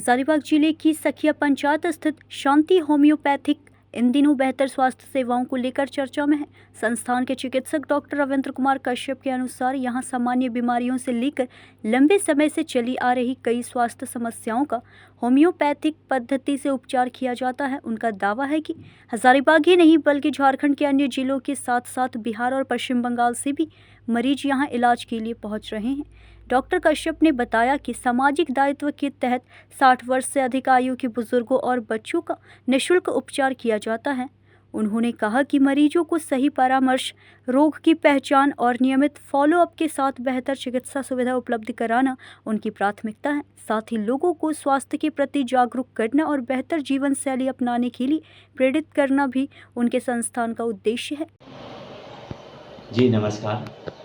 हजारीबाग जिले की सखिया पंचायत स्थित शांति होम्योपैथिक इन दिनों बेहतर स्वास्थ्य सेवाओं को लेकर चर्चा में है। संस्थान के चिकित्सक डॉक्टर रविंद्र कुमार कश्यप के अनुसार यहां सामान्य बीमारियों से लेकर लंबे समय से चली आ रही कई स्वास्थ्य समस्याओं का होम्योपैथिक पद्धति से उपचार किया जाता है। उनका दावा है कि हजारीबाग ही नहीं बल्कि झारखंड के अन्य जिलों के साथ साथ बिहार और पश्चिम बंगाल से भी मरीज यहां इलाज के लिए पहुंच रहे हैं। डॉक्टर कश्यप ने बताया कि सामाजिक दायित्व के तहत 60 वर्ष से अधिक आयु के बुजुर्गों और बच्चों का निःशुल्क उपचार किया जाता है। उन्होंने कहा कि मरीजों को सही परामर्श, रोग की पहचान और नियमित फॉलोअप के साथ बेहतर चिकित्सा सुविधा उपलब्ध कराना उनकी प्राथमिकता है। साथ ही लोगों को स्वास्थ्य के प्रति जागरूक करना और बेहतर जीवन शैली अपनाने के लिए प्रेरित करना भी उनके संस्थान का उद्देश्य है। जी नमस्कार।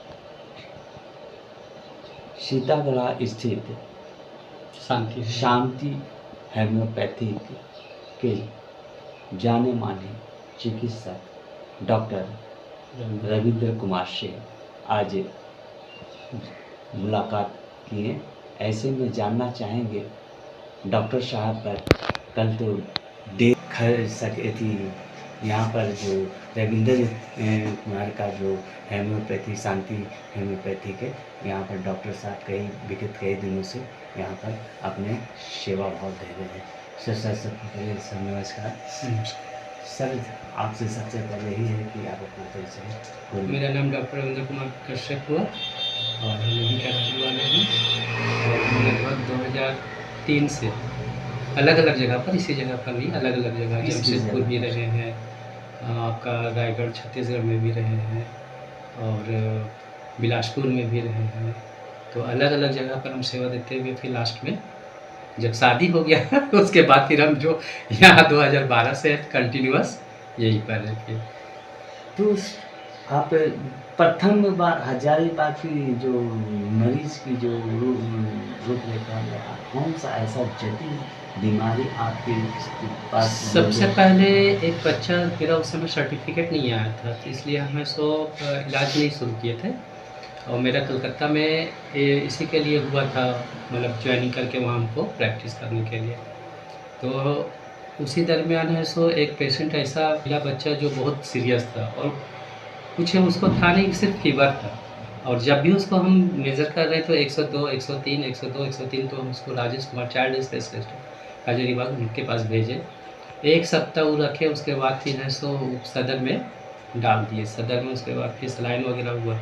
सीतागढ़ स्थित शांति होम्योपैथिक के जाने माने चिकित्सक डॉक्टर रविंद्र कुमार से आज मुलाकात किए। ऐसे में जानना चाहेंगे डॉक्टर साहब पर कल तो देख सके थी यहाँ पर जो रविंद्र कुमार का जो होम्योपैथी शांति होम्योपैथी के यहाँ पर डॉक्टर साहब विगत कई दिनों से यहाँ पर अपने सेवा भाव दे रहे हैं। सबसे पहले सर नमस्कार। सर आपसे सबसे पहले यही है कि आप अपना परिचय। मेरा नाम डॉक्टर रविंद्र कुमार कश्यप हुआ और हम यहीं का रहने वाले हैं और लगभग 2003 से अलग अलग जगह पर, इसी जगह पर भी अलग अलग जगह, जमशेदपुर भी रहे हैं, आपका रायगढ़ छत्तीसगढ़ में भी रहे हैं और बिलासपुर में भी रहे हैं। तो अलग अलग जगह पर हम सेवा देते हुए फिर लास्ट में जब शादी हो गया उसके बाद फिर हम जो यहाँ 2012 से कंटिन्यूअस यहीं पर रहते। तो आप प्रथम बार हजारीबाग की जो मरीज की जो रूपरेखा कौन सा ऐसा जटिल बीमारी आपके पास? सबसे पहले एक बच्चा, मेरा उस समय सर्टिफिकेट नहीं आया था तो इसलिए हमें इलाज नहीं शुरू किए थे और मेरा कलकत्ता में इसी के लिए हुआ था, मतलब ज्वाइनिंग करके वहाँ हमको प्रैक्टिस करने के लिए। तो उसी दरमियान है एक पेशेंट ऐसा मिला, बच्चा जो बहुत सीरियस था और कुछ उसको था नहीं, सिर्फ फीवर था और जब भी उसको हम मेज़र कर रहे थे 102, 103, 102, 103 तो हम उसको राजेश कुमार चाइल्ड स्पेशलिस्ट हजारीबाग उनके पास भेजे। एक सप्ताह वो रखे, उसके बाद फिर है सदर में डाल दिए। सदर में उसके बाद फिर सलाइन वगैरह हुआ,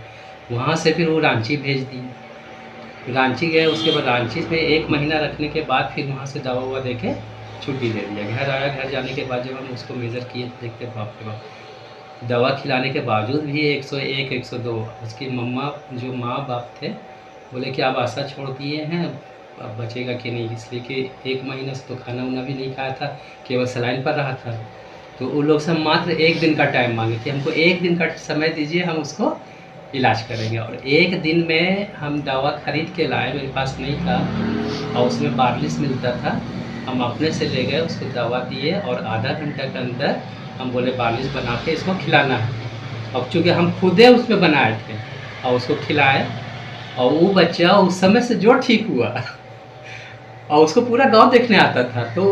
वहाँ से फिर वो रांची भेज दिए। रांची गए, उसके बाद रांची में 1 महीना रखने के बाद फिर वहाँ से दवा हुआ दे के छुट्टी दे दिया। घर आया, घर जाने के बाद जब हम उसको मेज़र किए देखते बाप रे बाप, दवा खिलाने के बावजूद भी 101, 102। उसकी मम्मा जो माँ बाप थे बोले कि आप आशा छोड़ दिए हैं, अब बचेगा कि नहीं, इसलिए कि 1 महीने से तो खाना वाना भी नहीं खाया था, केवल सलाइन पर रहा था। तो उन लोग से मात्र 1 दिन का टाइम मांगे कि हमको 1 दिन का समय दीजिए, हम उसको इलाज करेंगे। और 1 दिन में हम दवा खरीद के लाए, मेरे पास नहीं था और उसमें बार्लिस मिलता था, हम अपने से ले गए, उसको दवा दिए और आधा घंटा के अंदर हम बोले बार्लिस बना के इसको खिलाना है। अब चूँकि हम खुदे उसमें बनाए थे और उसको खिलाए और वो बच्चा उस समय से जो ठीक हुआ और उसको पूरा गांव देखने आता था। तो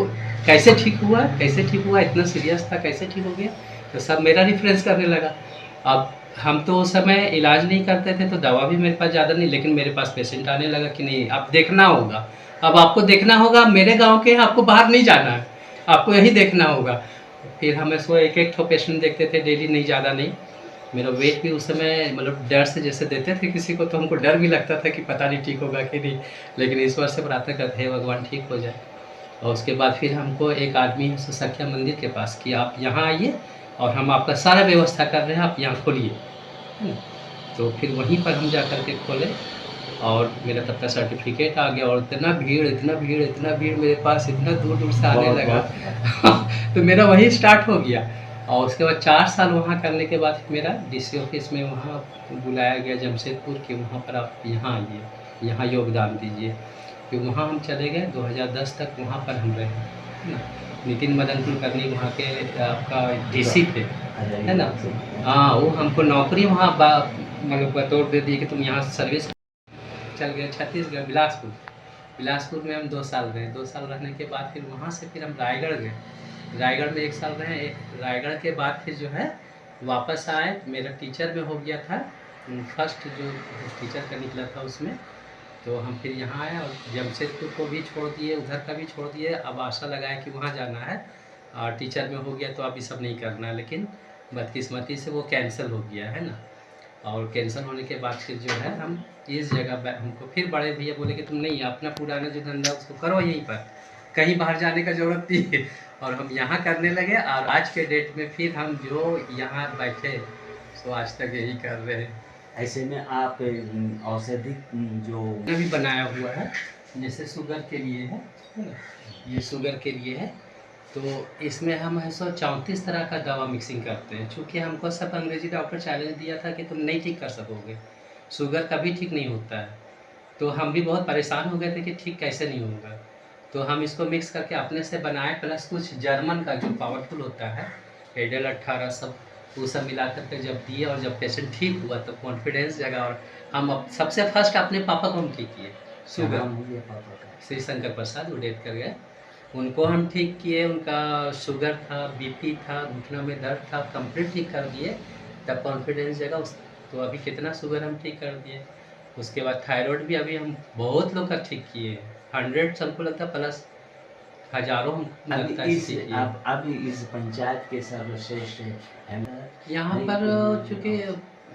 कैसे ठीक हुआ, कैसे ठीक हुआ, इतना सीरियस था, कैसे ठीक हो गया, तो सब मेरा रेफरेंस करने लगा। अब हम तो उस समय इलाज नहीं करते थे तो दवा भी मेरे पास ज़्यादा नहीं, लेकिन मेरे पास पेशेंट आने लगा कि नहीं अब देखना होगा, अब आपको देखना होगा, मेरे गांव के आपको बाहर नहीं जाना है, आपको यही देखना होगा। फिर हम इसको एक ठो पेशेंट देखते थे डेली, नहीं ज़्यादा नहीं। मेरा वेट भी उस समय मतलब डर से जैसे देते थे किसी को तो हमको डर भी लगता था कि पता नहीं ठीक होगा कि नहीं, लेकिन ईश्वर से प्रार्थना करते हैं भगवान ठीक हो जाए। और उसके बाद फिर हमको एक आदमी सखिया मंदिर के पास कि आप यहाँ आइए और हम आपका सारा व्यवस्था कर रहे हैं, आप यहाँ खोलिए, है ना। तो फिर वहीं पर हम जा कर के खोले और मेरा तब तक सर्टिफिकेट आ गया और इतना भीड़ मेरे पास, इतना दूर दूर से आने लगा तो मेरा वही स्टार्ट हो गया। और उसके बाद 4 साल वहाँ करने के बाद मेरा DC ऑफिस में वहाँ बुलाया गया जमशेदपुर के, वहाँ पर आप यहाँ आइए, यहाँ योगदान दीजिए। फिर वहाँ हम चले गए, 2010 तक वहाँ पर हम रहे, है ना। नितिन मदन कुलकर्णी वहाँ के आपका DC थे, है ना। हाँ, वो हमको नौकरी वहाँ मतलब बतौर दे दिए कि तुम यहाँ सर्विस। चल गए छत्तीसगढ़ बिलासपुर, बिलासपुर में हम 2 साल रहे। 2 साल रहने के बाद फिर वहाँ से फिर हम रायगढ़ गए। रायगढ़ में 1 साल रहे। रायगढ़ के बाद फिर जो है वापस आए। मेरा टीचर में हो गया था, फर्स्ट जो टीचर का निकला था उसमें। तो हम फिर यहाँ आए और जमशेदपुर को भी छोड़ दिए, उधर का भी छोड़ दिए। अब आशा लगाए कि वहाँ जाना है और टीचर में हो गया तो अब ये सब नहीं करना है, लेकिन बदकिस्मती से वो कैंसिल हो गया है ना। और कैंसिल होने के बाद फिर जो है हम इस जगह हमको फिर बड़े भैया बोले कि तुम नहीं, अपना पुराना जो धंधा उसको करो यहीं पर, कहीं बाहर जाने का ज़रूरत नहीं है। और हम यहाँ करने लगे और आज के डेट में फिर हम जो यहाँ बैठे सो आज तक यही कर रहे हैं। ऐसे में आप औषधि जो भी बनाया हुआ है, जैसे शुगर के लिए है ना, ये शुगर के लिए है। तो इसमें हम 134 तरह का दवा मिक्सिंग करते हैं। चूँकि हमको सब अंग्रेजी डॉक्टर चैलेंज दिया था कि तुम नहीं ठीक कर सकोगे, शुगर कभी ठीक नहीं होता है। तो हम भी बहुत परेशान हो गए थे कि ठीक कैसे नहीं होगा। तो हम इसको मिक्स करके अपने से बनाए, प्लस कुछ जर्मन का जो पावरफुल होता है, एडेल 18 सब, वो सब मिला करके जब दिए और जब पेशेंट ठीक हुआ तो कॉन्फिडेंस जगा। और हम सबसे फर्स्ट अपने पापा को हम ठीक किए। शुगर नाम हो गया पापा का? श्री शंकर प्रसाद, वो डेथ कर गए। उनको हम ठीक किए। उनका शुगर था, बीपी था, घुटनों में दर्द था, कंप्लीट ठीक कर दिए। तब कॉन्फिडेंस जगा उस, तो अभी कितना शुगर हम ठीक कर दिए। उसके बाद थायराइड भी अभी हम बहुत लोग का ठीक किए हैं। 100 हमको लगता है प्लस हज़ारों हमको लगता है ठीक किए। अब इस पंचायत के सर्वश्रेष्ठ यहाँ पर चूँकि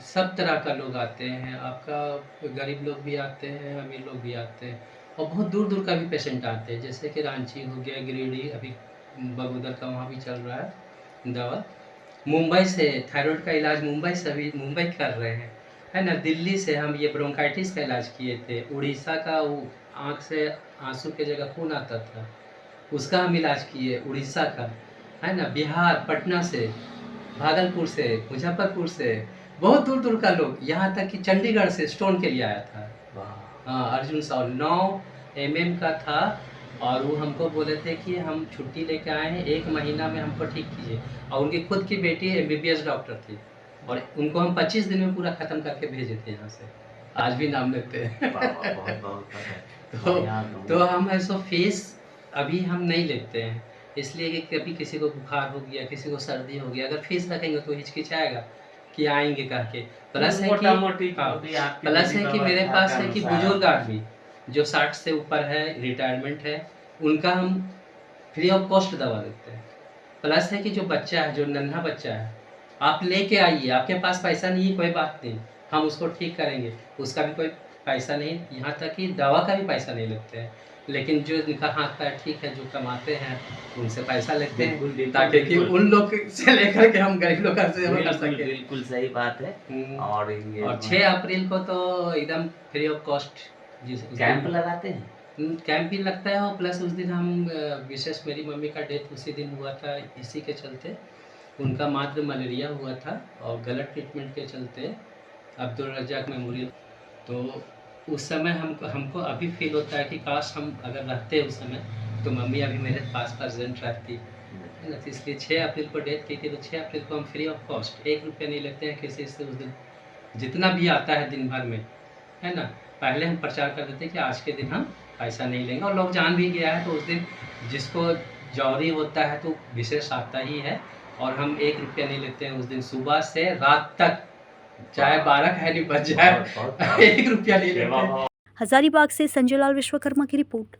सब तरह का लोग आते हैं, आपका गरीब लोग भी आते हैं, अमीर लोग भी आते हैं और बहुत दूर दूर का भी पेशेंट आते हैं। जैसे कि रांची हो गया, गिरिडीह, अभी बगोदर का वहाँ भी चल रहा है दवा। मुंबई से थायराइड का इलाज मुंबई से अभी मुंबई कर रहे हैं, है ना। दिल्ली से हम ये ब्रोंकाइटिस का इलाज किए थे। उड़ीसा का वो आँख से आंसू के जगह खून आता था, उसका हम इलाज किए उड़ीसा का, है ना। बिहार, पटना से, भागलपुर से, मुजफ्फरपुर से, बहुत दूर दूर का लोग, यहाँ तक कि चंडीगढ़ से स्टोन के लिए आया था। हाँ, अर्जुन साहु 9 mm का था और वो हमको बोले थे कि हम छुट्टी लेके आए हैं, 1 महीना में हमको ठीक कीजिए। और उनकी खुद की बेटी MBBS डॉक्टर थी और उनको हम 25 दिन में पूरा ख़त्म करके भेजे थे यहाँ से। आज भी नाम लेते हैं। तो हम ऐसा फीस अभी हम नहीं लेते हैं, इसलिए कि कभी किसी को बुखार हो गया, किसी को सर्दी हो गया, अगर फीस रखेंगे तो हिचकिचाएगा कि आएंगे कह के। प्लस है कि मेरे पास है कि बुजुर्ग आदमी जो 60 से ऊपर है, रिटायरमेंट है, उनका हम फ्री ऑफ कॉस्ट दवा देते हैं। प्लस है कि जो बच्चा है, जो नन्हा बच्चा है, आप लेके आइए, आपके पास पैसा नहीं है कोई बात नहीं, हम उसको ठीक करेंगे, उसका भी कोई पैसा नहीं, यहाँ तक कि दवा का भी पैसा नहीं लेते हैं। लेकिन जो जिनका हाथ पैर ठीक है, जो कमाते हैं, उनसे पैसा लेते हैं ताकि कि उन लोग से लेकर के हम गरीब लोग से कर सकें। बिल्कुल सही बात है। और 6 अप्रैल को तो एकदम फ्री ऑफ कॉस्ट कैंप लगाते हैं। कैंप भी लगता है और प्लस उस दिन हम विशेष, मेरी मम्मी का डेथ उसी दिन हुआ था, इसी के चलते उनका मात्र मलेरिया हुआ था और गलत ट्रीटमेंट के चलते अब्दुल रज़ाक मेमोरियल। तो उस समय हमको अभी फील होता है कि काश हम अगर रहते उस समय तो मम्मी अभी मेरे पास प्रेजेंट रहती, है ना। तो इसलिए 6 अप्रैल को डेथ की थी, तो 6 अप्रैल को हम फ्री ऑफ कॉस्ट 1 रुपया नहीं लेते हैं किसी से। उस दिन जितना भी आता है दिन भर में, है ना, पहले हम प्रचार कर देते कि आज के दिन हम पैसा नहीं लेंगे और लोग जान भी गया है। तो उस दिन जिसको जौहरी होता है तो विशेष आता ही है और हम 1 रुपया नहीं लेते हैं उस दिन, सुबह से रात तक, चाहे 12 खैनी बच जाए 1 रुपया नहीं लेते हैं। हजारीबाग से संजय लाल विश्वकर्मा की रिपोर्ट।